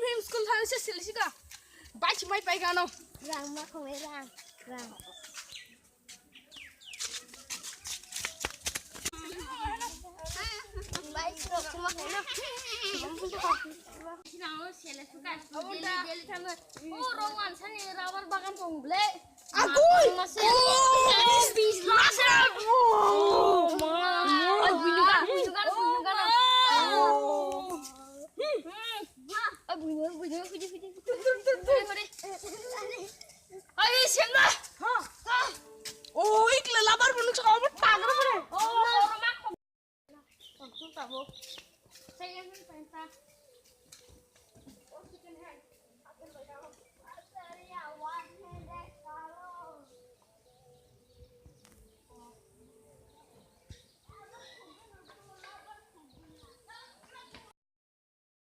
him school than se silsika bach mai pai gano rang ma không ấy rang baik kok cuma kena Sinau sele suka deli tanga oh roman sani rawar bagan pongble agui masih Ay, siapa? oh ikla labar bunu chaka but pagar pare Oh, rumah. Saya yang minta.